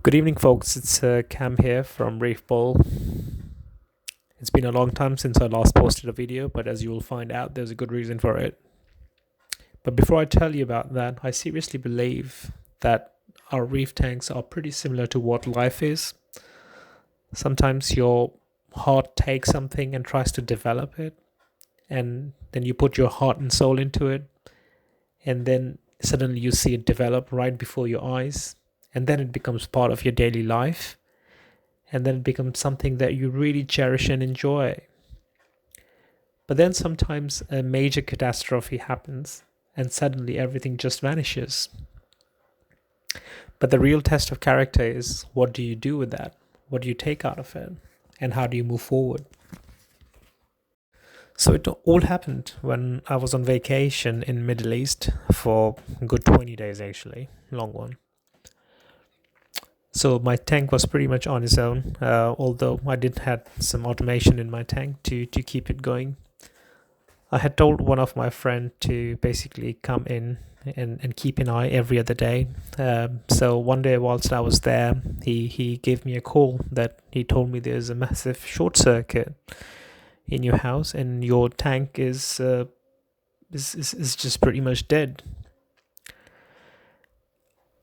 Good evening, folks. It's Cam here from Reef Bowl. It's been a long time since I last posted a video, but as you will find out, there's a good reason for it. But before I tell you about that, I seriously believe that our reef tanks are pretty similar to what life is. Sometimes your heart takes something and tries to develop it, and then you put your heart and soul into it, and then suddenly you see it develop right before your eyes, and then it becomes part of your daily life, and then it becomes something that you really cherish and enjoy. But then sometimes a major catastrophe happens and suddenly everything just vanishes. But the real test of character is, what do you do with that? What do you take out of it? And how do you move forward? So it all happened when I was on vacation in Middle East for a good 20 days, actually, long one. So my tank was pretty much on its own, although I did have some automation in my tank to keep it going. I had told one of my friend to basically come in and keep an eye every other day. So one day whilst I was there, he gave me a call that he told me there's a massive short circuit in your house and your tank is just pretty much dead.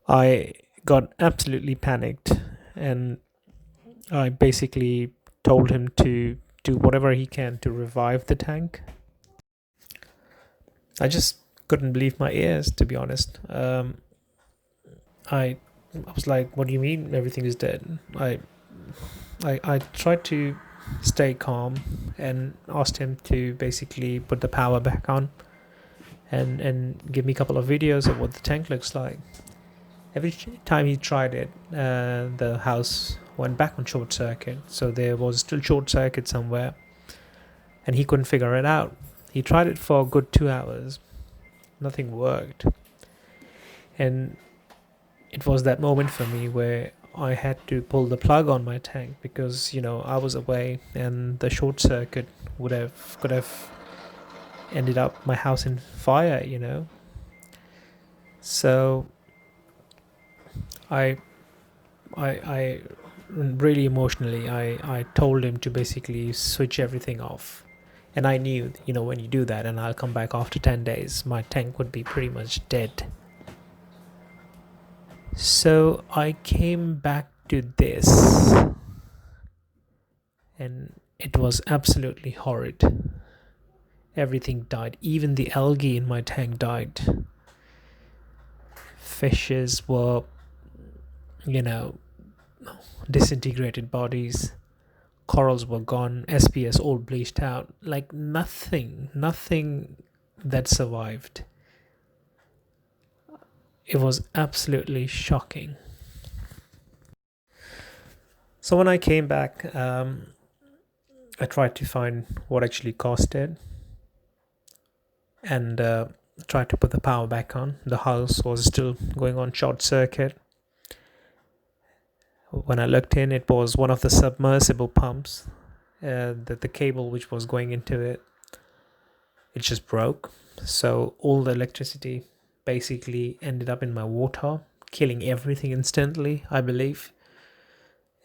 I got absolutely panicked, and I basically told him to do whatever he can to revive the tank. I just couldn't believe my ears, to be honest. I was like, "What do you mean everything is dead?" I tried to stay calm and asked him to basically put the power back on and give me a couple of videos of what the tank looks like. Every time he tried it, the house went back on short circuit. So there was still short circuit somewhere, and he couldn't figure it out. He tried it for a good 2 hours. Nothing worked. And it was that moment for me where I had to pull the plug on my tank because, I was away and the short circuit could have ended up my house in fire. So I really emotionally, I told him to basically switch everything off. And I knew, when you do that and I'll come back after 10 days, my tank would be pretty much dead. So I came back to this, and it was absolutely horrid. Everything died. Even the algae in my tank died. Fishes were, disintegrated bodies. Corals were gone. SPS all bleached out. Like nothing that survived. It was absolutely shocking. So when I came back, I tried to find what actually caused it and tried to put the power back on. The house was still going on short circuit. When I looked in, it was one of the submersible pumps. That the cable which was going into it just broke. So all the electricity basically ended up in my water, killing everything instantly, I believe.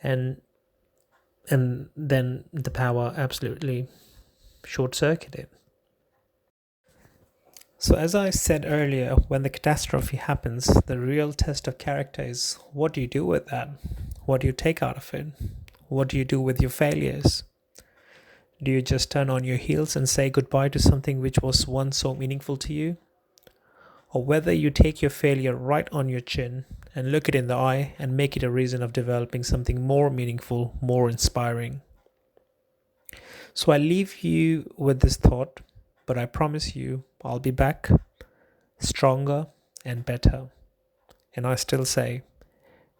And then the power absolutely short-circuited. So as I said earlier, when the catastrophe happens, the real test of character is, what do you do with that? What do you take out of it? What do you do with your failures? Do you just turn on your heels and say goodbye to something which was once so meaningful to you? Or whether you take your failure right on your chin and look it in the eye and make it a reason of developing something more meaningful, more inspiring. So I leave you with this thought, but I promise you I'll be back stronger and better. And I still say,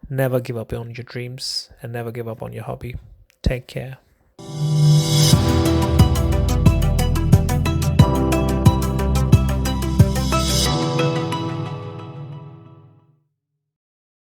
never give up on your dreams and never give up on your hobby. Take care.